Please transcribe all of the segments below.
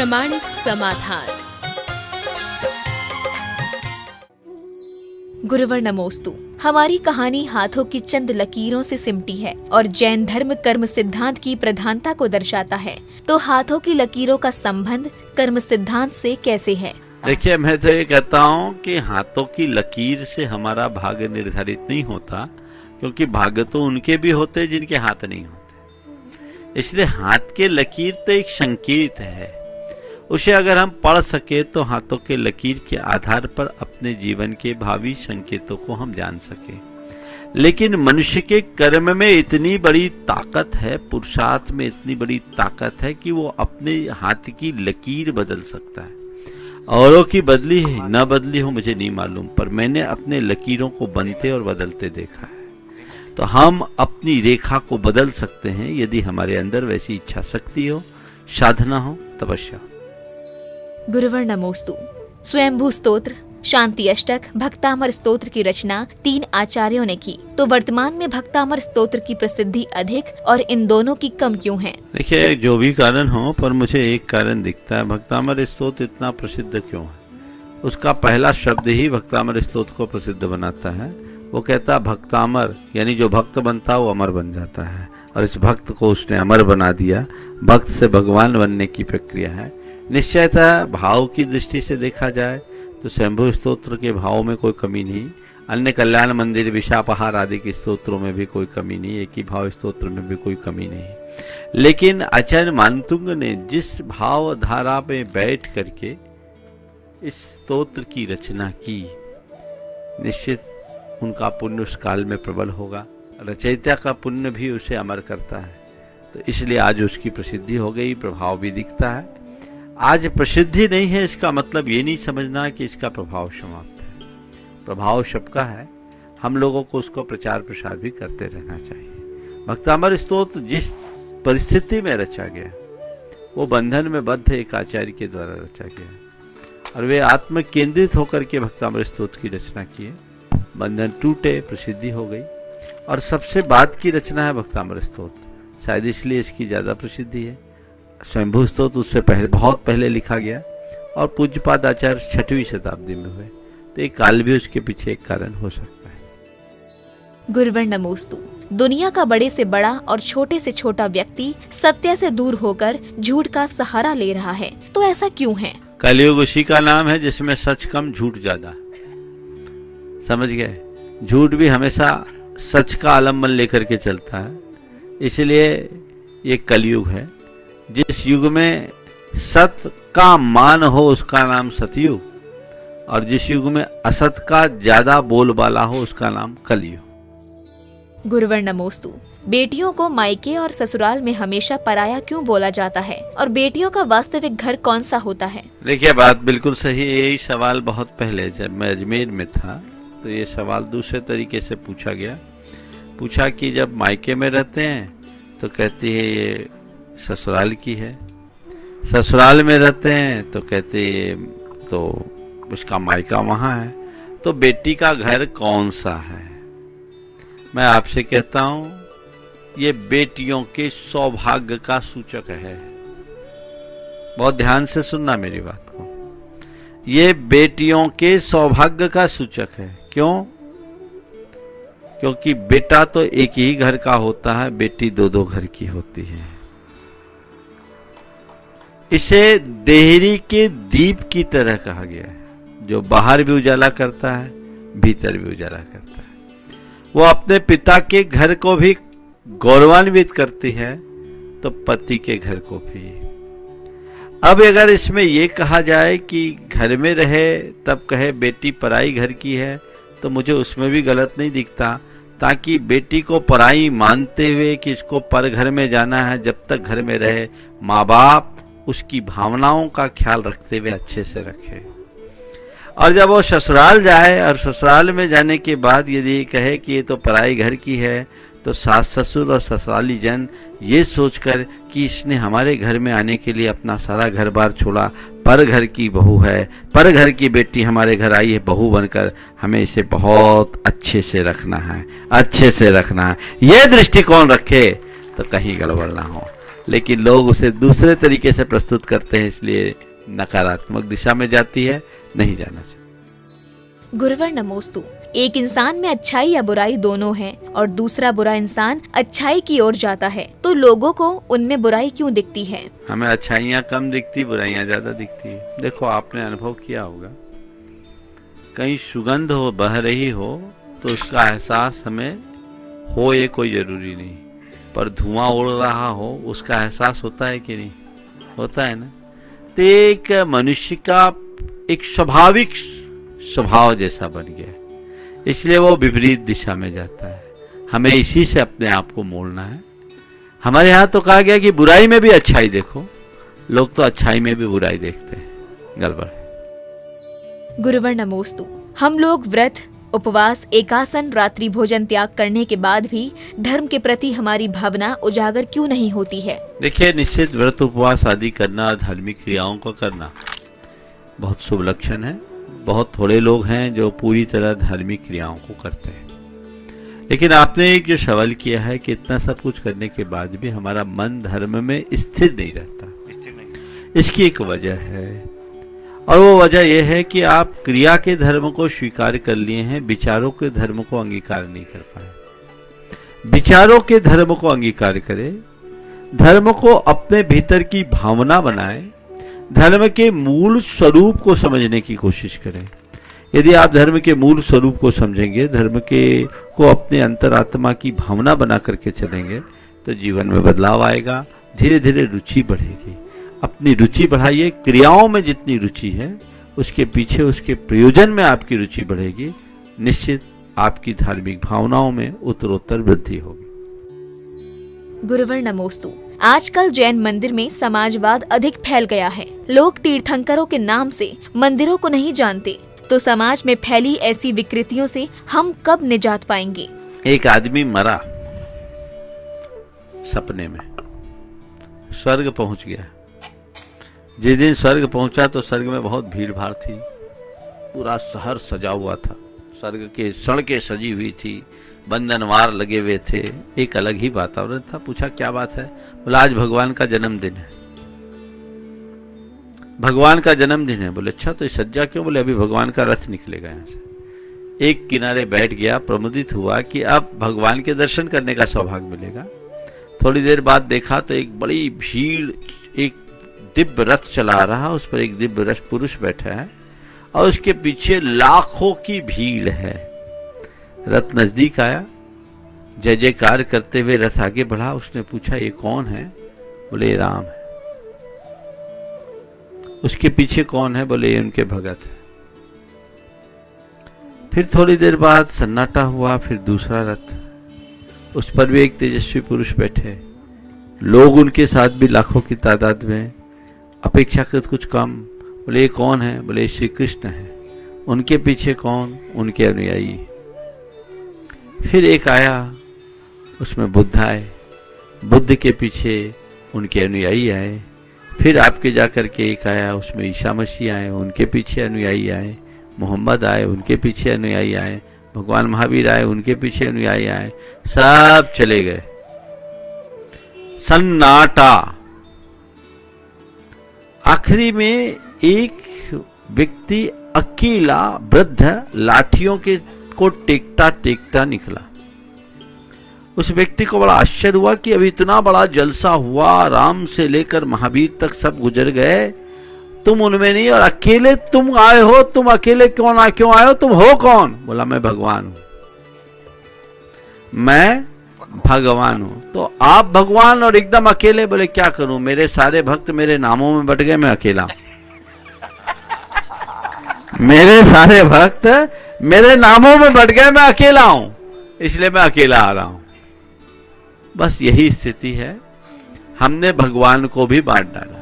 प्रामाणिक समाधान। गुरुवर नमोस्तु। हमारी कहानी हाथों की चंद लकीरों से सिमटी है और जैन धर्म कर्म सिद्धांत की प्रधानता को दर्शाता है। तो हाथों की लकीरों का संबंध कर्म सिद्धांत से कैसे है? देखिए, मैं तो ये कहता हूँ कि हाथों की लकीर से हमारा भाग्य निर्धारित नहीं होता, क्योंकि भाग्य तो उनके भी होते जिनके हाथ नहीं होते। इसलिए हाथ के लकीर तो एक संकेत है, उसे अगर हम पढ़ सके तो हाथों के लकीर के आधार पर अपने जीवन के भावी संकेतों को हम जान सके। लेकिन मनुष्य के कर्म में इतनी बड़ी ताकत है, पुरुषार्थ में इतनी बड़ी ताकत है कि वो अपने हाथ की लकीर बदल सकता है। औरों की बदली है न बदली हो मुझे नहीं मालूम, पर मैंने अपने लकीरों को बनते और बदलते देखा है। तो हम अपनी रेखा को बदल सकते हैं यदि हमारे अंदर वैसी इच्छा शक्ति हो, साधना हो, तपस्या। गुरुवर नमोस्तु। स्वयंभू स्तोत्र, शांति अष्टक, भक्तामर स्तोत्र की रचना 3 आचार्यों ने की, तो वर्तमान में भक्तामर स्तोत्र की प्रसिद्धि अधिक और इन दोनों की कम क्यों है? देखिए, जो भी कारण हो, पर मुझे एक कारण दिखता है, भक्तामर स्तोत्र इतना प्रसिद्ध क्यों है। उसका पहला शब्द ही भक्तामर स्तोत्र को प्रसिद्ध बनाता है। वो कहता भक्तामर, यानी जो भक्त बनता है वो अमर बन जाता है, और इस भक्त को उसने अमर बना दिया। भक्त से भगवान बनने की प्रक्रिया है। निश्चयतः भाव की दृष्टि से देखा जाए तो शंभु स्तोत्र के भाव में कोई कमी नहीं, अन्य कल्याण मंदिर, विशापहार आदि के स्तोत्रों में भी कोई कमी नहीं, एक ही भाव स्तोत्र में भी कोई कमी नहीं। लेकिन आचार्य मानतुंग ने जिस भाव धारा में बैठ करके इस स्तोत्र की रचना की, निश्चित उनका पुण्य उस काल में प्रबल होगा। रचयिता का पुण्य भी उसे अमर करता है, तो इसलिए आज उसकी प्रसिद्धि हो गई, प्रभाव भी दिखता है। आज प्रसिद्धि नहीं है इसका मतलब ये नहीं समझना कि इसका प्रभाव समाप्त है। प्रभाव सबका है, हम लोगों को उसको प्रचार प्रसार भी करते रहना चाहिए। भक्तामर स्तोत्र जिस परिस्थिति में रचा गया वो बंधन में बद्ध एक आचार्य के द्वारा रचा गया, और वे आत्म केंद्रित होकर के भक्तामर स्तोत्र की रचना किए। बंधन टूटे, प्रसिद्धि हो गई, और सबसे बाद की रचना है भक्तामर स्तोत्र, शायद इसलिए इसकी ज्यादा प्रसिद्धि है। स्वयंभू स्तोत्र उससे पहले, बहुत पहले लिखा गया, और पूज्यपाद आचार्य 6वीं शताब्दी में हुए, तो एक काल भी उसके पीछे एक कारण हो सकता है। गुरुवर नमोस्तु। दुनिया का बड़े से बड़ा और छोटे से छोटा व्यक्ति सत्य से दूर होकर झूठ का सहारा ले रहा है, तो ऐसा क्यों है? कलयुग उसी का नाम है जिसमें सच कम झूठ ज्यादा। समझ गए? झूठ भी हमेशा सच का आलम्बन लेकर के चलता है, इसलिए ये कलयुग है। जिस युग में सत्य का मान हो उसका नाम सतयुग, और जिस युग में असत का ज्यादा बोलबाला हो उसका नाम कलयुग। गुरुवर नमोस्तु। बेटियों को मायके और ससुराल में हमेशा पराया क्यों बोला जाता है, और बेटियों का वास्तविक घर कौन सा होता है? देखिए, बात बिल्कुल सही है। यही सवाल बहुत पहले जब मैं अजमेर में था तो ये सवाल दूसरे तरीके से पूछा गया। पूछा कि जब मायके में रहते हैं तो कहती है ये ससुराल की है, ससुराल में रहते हैं तो कहते ये तो उसका मायका वहां है, तो बेटी का घर कौन सा है? मैं आपसे कहता हूं ये बेटियों के सौभाग्य का सूचक है। बहुत ध्यान से सुनना मेरी बात को। ये बेटियों के सौभाग्य का सूचक है। क्यों? क्योंकि बेटा तो एक ही घर का होता है, बेटी 2-2 घर की होती है। इसे देहरी के दीप की तरह कहा गया है, जो बाहर भी उजाला करता है, भीतर भी उजाला करता है। वो अपने पिता के घर को भी गौरवान्वित करती है, तो पति के घर को भी। अब अगर इसमें ये कहा जाए कि घर में रहे तब कहे बेटी पराई घर की है, तो मुझे उसमें भी गलत नहीं दिखता, ताकि बेटी को पराई मानते हुए कि इसको पर घर में जाना है, जब तक घर में रहे माँ बाप उसकी भावनाओं का ख्याल रखते हुए अच्छे से रखे। और जब वो ससुराल जाए और ससुराल में जाने के बाद यदि कहे कि ये तो पराई घर की है, तो सास ससुर और ससुराली जन ये सोचकर कि इसने हमारे घर में आने के लिए अपना सारा घर बार छोड़ा, पर घर की बहू है, पर घर की बेटी हमारे घर आई है बहू बनकर, हमें इसे बहुत अच्छे से रखना है, अच्छे से रखना है। ये दृष्टिकोण रखे तो कहीं गड़बड़ ना हो। लेकिन लोग उसे दूसरे तरीके से प्रस्तुत करते हैं, इसलिए नकारात्मक दिशा में जाती है, नहीं जाना चाहिए। गुरुवर नमोस्तु। एक इंसान में अच्छाई या बुराई दोनों है और दूसरा बुरा इंसान अच्छाई की ओर जाता है, तो लोगों को उनमें बुराई क्यों दिखती है? हमें अच्छाइयाँ कम दिखती, बुराइयाँ ज्यादा दिखती है। देखो, आपने अनुभव किया होगा, कहीं सुगंध हो बह रही हो तो उसका एहसास हमें हो ये कोई जरूरी नहीं, पर धुआं उड़ रहा हो उसका एहसास होता है कि नहीं? होता है ना। तो एक मनुष्य का एक स्वाभाविक स्वभाव जैसा बन गया, इसलिए वो विपरीत दिशा में जाता है। हमें इसी से अपने आप को मोड़ना है। हमारे यहाँ तो कहा गया कि बुराई में भी अच्छाई देखो, लोग तो अच्छाई में भी बुराई देखते हैं, गड़बड़ है। गुरुवर नमोस्तु। हम लोग व्रत, उपवास, एकासन, रात्रि भोजन त्याग करने के बाद भी धर्म के प्रति हमारी भावना उजागर क्यों नहीं होती है? देखिए, निश्चित व्रत, उपवास आदि करना, धार्मिक क्रियाओं को करना बहुत शुभ लक्षण है। बहुत थोड़े लोग हैं जो पूरी तरह धार्मिक क्रियाओं को करते हैं। लेकिन आपने एक जो सवाल किया है कि इतना सब कुछ करने के बाद भी हमारा मन धर्म में स्थिर नहीं रहता, इसकी एक वजह है, और वो वजह यह है कि आप क्रिया के धर्म को स्वीकार कर लिए हैं, विचारों के धर्म को अंगीकार नहीं कर पाए। विचारों के धर्म को अंगीकार करें, धर्म को अपने भीतर की भावना बनाएं, धर्म के मूल स्वरूप को समझने की कोशिश करें। यदि आप धर्म के मूल स्वरूप को समझेंगे, धर्म के को अपने अंतरात्मा की भावना बना करके चलेंगे, तो जीवन में बदलाव आएगा, धीरे धीरे रुचि बढ़ेगी। अपनी रुचि बढ़ाइए, क्रियाओं में जितनी रुचि है उसके पीछे उसके प्रयोजन में आपकी रुचि बढ़ेगी, निश्चित आपकी धार्मिक भावनाओं में उत्तरोत्तर वृद्धि होगी। गुरुवर नमोस्तु। आजकल जैन मंदिर में समाजवाद अधिक फैल गया है। लोग तीर्थंकरों के नाम से मंदिरों को नहीं जानते, तो समाज में फैली ऐसी विकृतियों से हम कब निजात पाएंगे? एक आदमी मरा, सपने में स्वर्ग पहुंच गया। जिस दिन स्वर्ग पहुंचा तो स्वर्ग में बहुत भीड़ भाड़ थी, पूरा शहर सजा हुआ था, स्वर्ग के सड़कें सजी हुई थी, बंधनवार लगे हुए थे, एक अलग ही वातावरण था। पूछा क्या बात है? बोला आज भगवान का जन्मदिन है। भगवान का जन्मदिन है। बोले अच्छा, तो सज्जा क्यों? बोले अभी भगवान का रथ निकलेगा यहाँ से। एक किनारे बैठ गया, प्रमुदित हुआ कि अब भगवान के दर्शन करने का सौभाग्य मिलेगा। थोड़ी देर बाद देखा तो एक बड़ी भीड़, एक दिव्य रथ चला रहा, उस पर एक दिव्य रथ पुरुष बैठा है और उसके पीछे लाखों की भीड़ है। रथ नजदीक आया, जय जयकार करते हुए रथ आगे बढ़ा। उसने पूछा ये कौन है? बोले ये राम है। उसके पीछे कौन है? बोले ये उनके भगत है। फिर थोड़ी देर बाद सन्नाटा हुआ, फिर दूसरा रथ, उस पर भी एक तेजस्वी पुरुष बैठे, लोग उनके साथ भी लाखों की तादाद में, अपेक्षाकृत कुछ कम। बोले ये कौन है? बोले श्री कृष्ण है। उनके पीछे कौन? उनके अनुयायी। फिर एक आया, उसमें बुद्ध आए, बुद्ध के पीछे उनके अनुयायी आए। फिर आपके जाकर के एक आया, उसमें ईसा मसीह आए, उनके पीछे अनुयायी आए। मोहम्मद आए, उनके पीछे अनुयायी आए। भगवान महावीर आए, उनके पीछे अनुयायी आए। सब चले गए, सन्नाटा। आखिरी में एक व्यक्ति अकेला वृद्ध लाठियों के को टेकता टेकता निकला। उस व्यक्ति को बड़ा आश्चर्य हुआ कि अभी इतना बड़ा जलसा हुआ, राम से लेकर महावीर तक सब गुजर गए, तुम उनमें नहीं और अकेले तुम आए हो। तुम अकेले क्यों आए हो? तुम हो कौन? बोला मैं भगवान हूं, मैं भगवान हूं। तो आप भगवान और एकदम अकेले? बोले क्या करूं, मेरे सारे भक्त मेरे नामों में बट गए, मैं अकेला। मेरे सारे भक्त मेरे नामों में बट गए, मैं अकेला हूं, इसलिए मैं अकेला आ रहा हूं। बस यही स्थिति है। हमने भगवान को भी बांट डाला।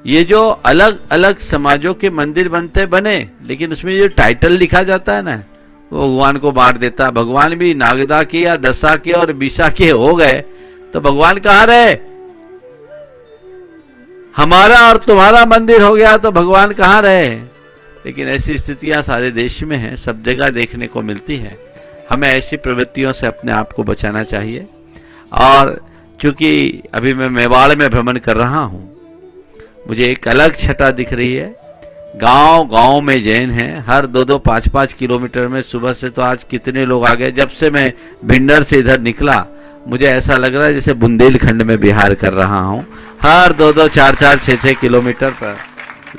ये जो अलग अलग समाजों के मंदिर बने, लेकिन उसमें जो टाइटल लिखा जाता है ना, वो भगवान को बांट देता। भगवान भी नागदा के या दशा के और बीसा के हो गए तो भगवान कहाँ रहे? हमारा और तुम्हारा मंदिर हो गया तो भगवान कहाँ रहे? लेकिन ऐसी स्थितियां सारे देश में हैं, सब जगह देखने को मिलती है। हमें ऐसी प्रवृत्तियों से अपने आप को बचाना चाहिए। और चूंकि अभी मैं मेवाड़ में भ्रमण कर रहा हूं, मुझे एक अलग छटा दिख रही है। गांव गांव में जैन हैं, हर 2-2, 5-5 किलोमीटर में। सुबह से तो आज कितने लोग आ गए। जब से मैं भिंडर से इधर निकला, मुझे ऐसा लग रहा है जैसे बुंदेलखंड में बिहार कर रहा हूं। हर 2-2, 4-4, 6-6 किलोमीटर पर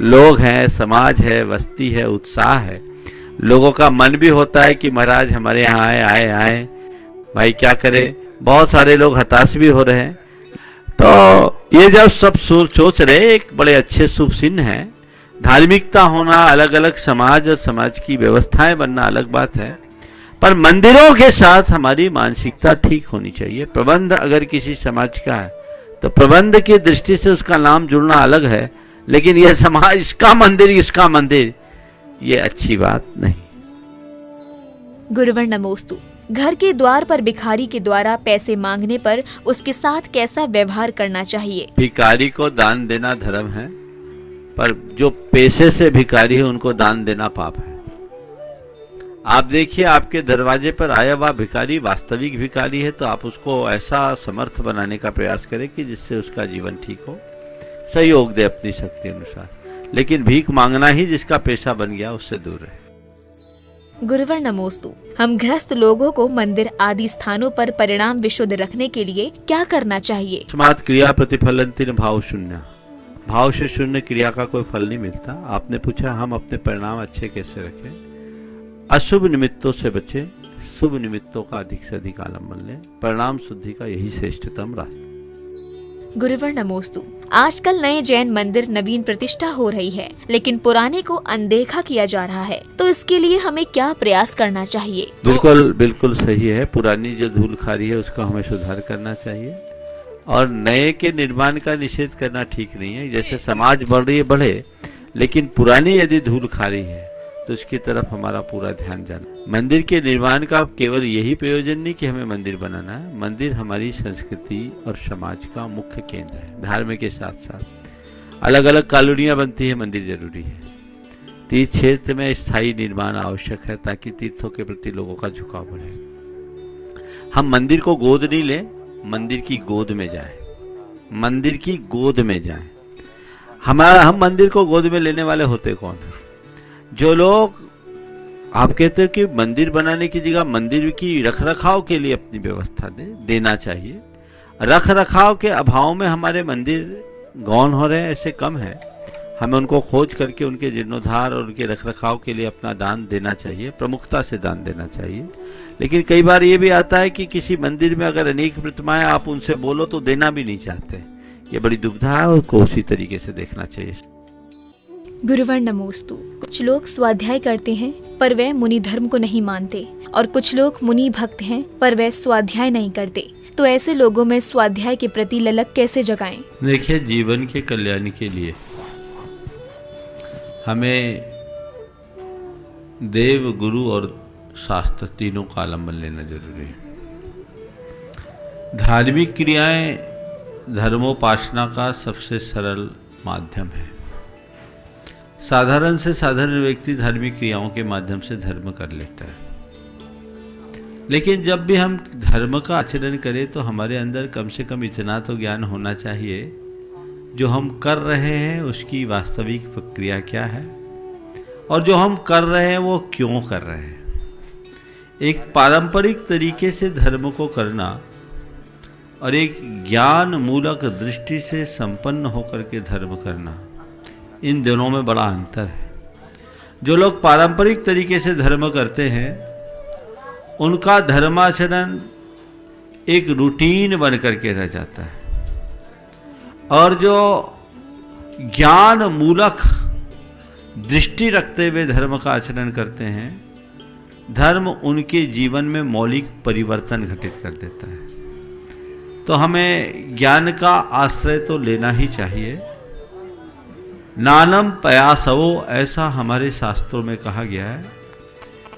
लोग हैं, समाज है, बस्ती है, उत्साह है। लोगों का मन भी होता है कि महाराज हमारे यहाँ आए। भाई क्या करें, बहुत सारे लोग हताश भी हो रहे हैं। तो ये जब सब सोच रहे, एक बड़े अच्छे शुभ चिन्ह है। धार्मिकता होना, अलग अलग समाज और समाज की व्यवस्थाएं बनना अलग बात है, पर मंदिरों के साथ हमारी मानसिकता ठीक होनी चाहिए। प्रबंध अगर किसी समाज का है तो प्रबंध की दृष्टि से उसका नाम जुड़ना अलग है, लेकिन यह समाज इसका मंदिर, ये अच्छी बात नहीं। गुरुवर नमोस्तु। घर के द्वार पर भिखारी के द्वारा पैसे मांगने पर उसके साथ कैसा व्यवहार करना चाहिए? भिखारी को दान देना धर्म है, पर जो पैसे से भिखारी है उनको दान देना पाप है। आप देखिए, आपके दरवाजे पर आया हुआ भिखारी वास्तविक भिखारी है तो आप उसको ऐसा समर्थ बनाने का प्रयास करें कि जिससे उसका जीवन ठीक हो, सहयोग दे अपनी शक्ति अनुसार। लेकिन भीख मांगना ही जिसका पेशा बन गया, उससे दूर रहे। गुरुवर नमोस्तु। हम गृहस्थ लोगों को मंदिर आदि स्थानों पर परिणाम विशुद्ध रखने के लिए क्या करना चाहिए? स्मार्त क्रिया प्रतिफलंति न भाव शून्य। भाव से शून्य क्रिया का कोई फल नहीं मिलता। आपने पूछा हम अपने परिणाम अच्छे कैसे रखें? अशुभ निमित्तों से बचें, शुभ निमित्तों का अधिक से अधिक आलम्बन लें। परिणाम शुद्धि का यही श्रेष्ठतम रास्ता। गुरुवर नमोस्तु। आजकल नए जैन मंदिर नवीन प्रतिष्ठा हो रही है, लेकिन पुराने को अनदेखा किया जा रहा है, तो इसके लिए हमें क्या प्रयास करना चाहिए? बिल्कुल सही है। पुरानी जो धूल खारी है उसका हमें सुधार करना चाहिए, और नए के निर्माण का निषेध करना ठीक नहीं है। जैसे समाज बढ़ रही है, बढ़े, लेकिन पुरानी यदि धूल खारी है तो उसकी तरफ हमारा पूरा ध्यान जाना। मंदिर के निर्माण का केवल यही प्रयोजन नहीं कि हमें मंदिर बनाना है। मंदिर हमारी संस्कृति और समाज का मुख्य केंद्र है। धार्मिक के साथ साथ अलग अलग कॉलोनियां बनती है, मंदिर जरूरी है। तीर्थ क्षेत्र में स्थायी निर्माण आवश्यक है ताकि तीर्थों के प्रति लोगों का झुकाव बढ़े। हम मंदिर को गोद नहीं ले, मंदिर की गोद में जाए, मंदिर की गोद में जाए। हम मंदिर को गोद में लेने वाले होते कौन है? जो लोग आप कहते हैं कि मंदिर बनाने की जगह मंदिर की रखरखाव के लिए अपनी व्यवस्था देना चाहिए। रखरखाव के अभाव में हमारे मंदिर गौण हो रहे हैं, ऐसे कम है। हमें उनको खोज करके उनके जीर्णोद्धार और उनके रखरखाव के लिए अपना दान देना चाहिए, प्रमुखता से दान देना चाहिए। लेकिन कई बार ये भी आता है कि किसी मंदिर में अगर अनेक प्रतिमाएं, आप उनसे बोलो तो देना भी नहीं चाहते। ये बड़ी दुविधा है, उसको उसी तरीके से देखना चाहिए। गुरुवर नमोस्तु। कुछ लोग स्वाध्याय करते हैं पर वे मुनि धर्म को नहीं मानते, और कुछ लोग मुनि भक्त हैं पर वे स्वाध्याय नहीं करते, तो ऐसे लोगों में स्वाध्याय के प्रति ललक कैसे जगाएं? देखिए, जीवन के कल्याण के लिए हमें देव, गुरु और शास्त्र तीनों का आलम्बन लेना जरूरी है। धार्मिक क्रियाएं धर्मोपासना का सबसे सरल माध्यम है। साधारण से साधारण व्यक्ति धार्मिक क्रियाओं के माध्यम से धर्म कर लेता है, लेकिन जब भी हम धर्म का आचरण करें तो हमारे अंदर कम से कम इतना तो ज्ञान होना चाहिए जो हम कर रहे हैं उसकी वास्तविक प्रक्रिया क्या है, और जो हम कर रहे हैं वो क्यों कर रहे हैं। एक पारंपरिक तरीके से धर्म को करना और एक ज्ञान मूलक दृष्टि से संपन्न होकर के धर्म करना, इन दोनों में बड़ा अंतर है। जो लोग पारंपरिक तरीके से धर्म करते हैं उनका धर्माचरण एक रूटीन बन करके रह जाता है, और जो ज्ञान मूलक दृष्टि रखते हुए धर्म का आचरण करते हैं, धर्म उनके जीवन में मौलिक परिवर्तन घटित कर देता है। तो हमें ज्ञान का आश्रय तो लेना ही चाहिए। नानम पयासवो, ऐसा हमारे शास्त्रों में कहा गया है।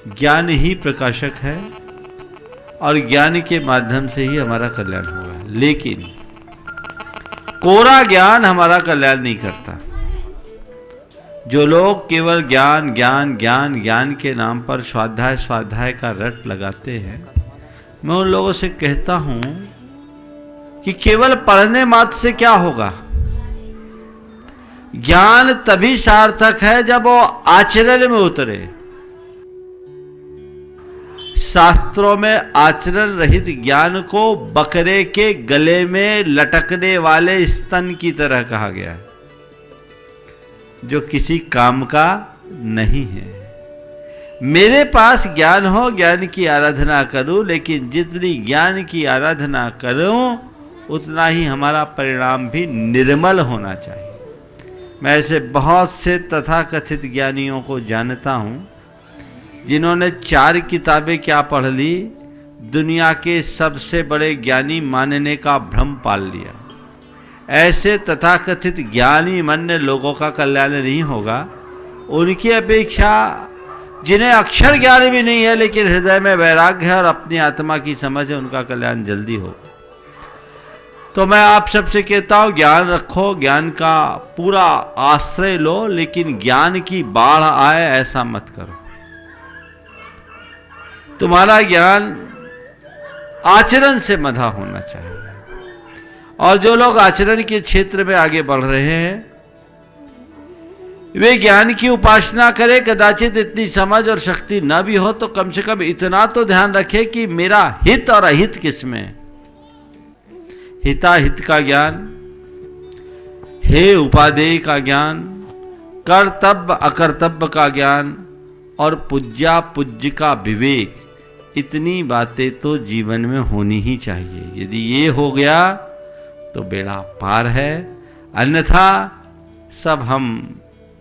ज्ञान ही प्रकाशक है और ज्ञान के माध्यम से ही हमारा कल्याण होगा, लेकिन कोरा ज्ञान हमारा कल्याण नहीं करता। जो लोग केवल ज्ञान ज्ञान ज्ञान ज्ञान के नाम पर स्वाध्याय का रट लगाते हैं, मैं उन लोगों से कहता हूं कि केवल पढ़ने मात्र से क्या होगा। ज्ञान तभी सार्थक है जब वो आचरण में उतरे। शास्त्रों में आचरण रहित ज्ञान को बकरे के गले में लटकने वाले स्तन की तरह कहा गया है, जो किसी काम का नहीं है। मेरे पास ज्ञान हो, ज्ञान की आराधना करूं, लेकिन जितनी ज्ञान की आराधना करूं उतना ही हमारा परिणाम भी निर्मल होना चाहिए। मैं ऐसे बहुत से तथाकथित ज्ञानियों को जानता हूं जिन्होंने 4 किताबें क्या पढ़ ली, दुनिया के सबसे बड़े ज्ञानी मानने का भ्रम पाल लिया। ऐसे तथाकथित ज्ञानी मान्य लोगों का कल्याण नहीं होगा। उनकी अपेक्षा जिन्हें अक्षर ज्ञान भी नहीं है लेकिन हृदय में वैराग्य है और अपनी आत्मा की समझ है, उनका कल्याण जल्दी होगा। तो मैं आप सबसे कहता हूं, ज्ञान रखो, ज्ञान का पूरा आश्रय लो, लेकिन ज्ञान की बाढ़ आए ऐसा मत करो। तुम्हारा ज्ञान आचरण से मधा होना चाहिए। और जो लोग आचरण के क्षेत्र में आगे बढ़ रहे हैं वे ज्ञान की उपासना करें। कदाचित इतनी समझ और शक्ति न भी हो तो कम से कम इतना तो ध्यान रखें कि मेरा हित और अहित किसमें। हिताहित का ज्ञान, हे उपादेय का ज्ञान, कर्तव्य अकर्तव्य का ज्ञान और पूज्या पूज्य का विवेक, इतनी बातें तो जीवन में होनी ही चाहिए। यदि ये हो गया तो बेड़ा पार है, अन्यथा सब हम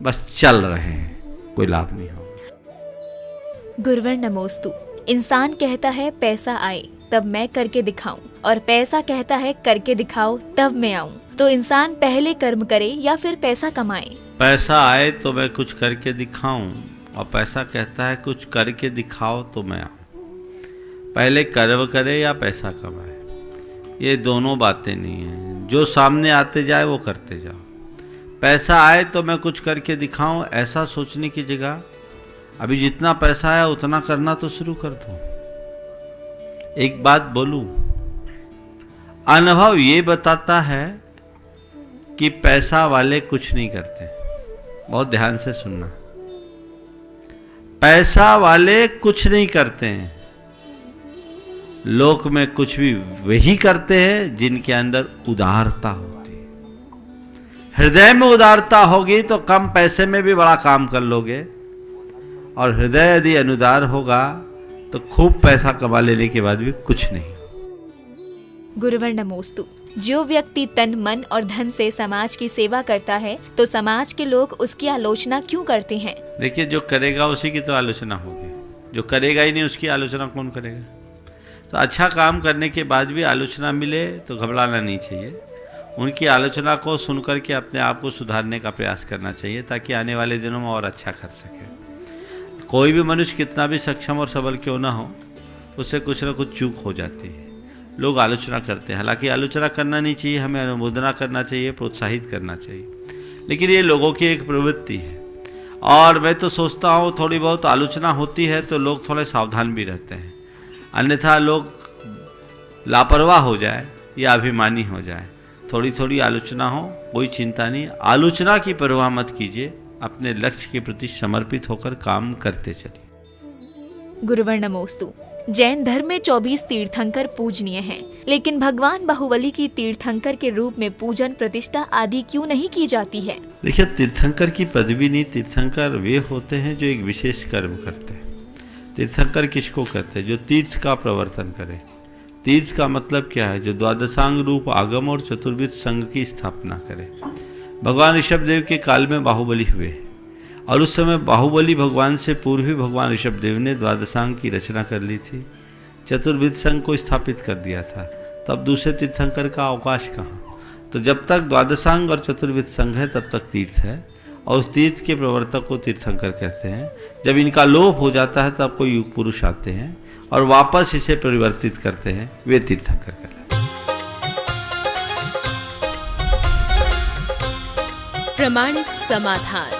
बस चल रहे हैं, कोई लाभ नहीं होगा। गुरुवर नमोस्तु। इंसान कहता है पैसा आए तब मैं करके दिखाऊं, और पैसा कहता है करके दिखाओ तब मैं आऊं। तो इंसान पहले कर्म करे या फिर पैसा कमाए? पैसा आए तो मैं कुछ करके दिखाऊं, और पैसा कहता है कुछ करके दिखाओ तो मैं आऊं। पहले कर्म करे या पैसा कमाए, ये दोनों बातें नहीं है। जो सामने आते जाए वो करते जाओ। पैसा आए तो मैं कुछ करके दिखाऊं, ऐसा सोचने की जगह अभी जितना पैसा आया उतना करना तो शुरू कर दो। एक बात बोलूं, अनुभव ये बताता है कि पैसा वाले कुछ नहीं करते। बहुत ध्यान से सुनना, पैसा वाले कुछ नहीं करते हैं। लोक में कुछ भी वही करते हैं जिनके अंदर उदारता होती है। हृदय में उदारता होगी तो कम पैसे में भी बड़ा काम कर लोगे, और हृदय यदि अनुदार होगा तो खूब पैसा कमा लेने के बाद भी कुछ नहीं। गुरुवर नमोस्तु। जो व्यक्ति तन मन और धन से समाज की सेवा करता है तो समाज के लोग उसकी आलोचना क्यों करते हैं? देखिए, जो करेगा उसी की तो आलोचना होगी, जो करेगा ही नहीं उसकी आलोचना कौन करेगा? तो अच्छा काम करने के बाद भी आलोचना मिले तो घबराना नहीं चाहिए। उनकी आलोचना को सुनकर के अपने आप को सुधारने का प्रयास करना चाहिए, ताकि आने वाले दिनों में और अच्छा कर सके। कोई भी मनुष्य कितना भी सक्षम और सबल क्यों ना हो, उससे कुछ ना कुछ चूक हो जाती है। लोग आलोचना करते हैं, हालांकि आलोचना करना नहीं चाहिए, हमें अनुमोदना करना चाहिए, प्रोत्साहित करना चाहिए, लेकिन ये लोगों की एक प्रवृत्ति है। और मैं तो सोचता हूँ थोड़ी बहुत आलोचना होती है तो लोग थोड़े सावधान भी रहते हैं, अन्यथा लोग लापरवाह हो जाए या अभिमानी हो जाए। थोड़ी थोड़ी आलोचना हो, कोई चिंता नहीं, आलोचना की परवाह मत कीजिए, अपने लक्ष्य के प्रति समर्पित होकर काम करते चलिए। गुरुवर नमोस्तु। जैन धर्म में 24 तीर्थंकर पूजनीय हैं, लेकिन भगवान बाहुबली की तीर्थंकर के रूप में पूजन प्रतिष्ठा आदि क्यों नहीं की जाती है? देखिए, तीर्थंकर की पदवी नहीं, तीर्थंकर वे होते हैं जो एक विशेष कर्म करते हैं। तीर्थंकर किसको कहते हैं? जो तीर्थ का प्रवर्तन करे। तीर्थ का मतलब क्या है? जो द्वादशांग रूप आगम और चतुर्विध संघ की स्थापना करे। भगवान ऋषभदेव के काल में बाहुबली हुए, और उस समय बाहुबली भगवान से पूर्व ही भगवान ऋषभदेव ने द्वादशांग की रचना कर ली थी, चतुर्विध संघ को स्थापित कर दिया था। तो अब दूसरे तीर्थंकर का अवकाश कहाँ? तो जब तक द्वादशांग और चतुर्विध संघ है तब तक तीर्थ है, और उस तीर्थ के प्रवर्तक को तीर्थंकर कहते हैं। जब इनका लोप हो जाता है तब कोई युग पुरुष आते हैं और वापस इसे परिवर्तित करते हैं, वे तीर्थंकर कहलाते हैं। प्रमाणिक समाधान।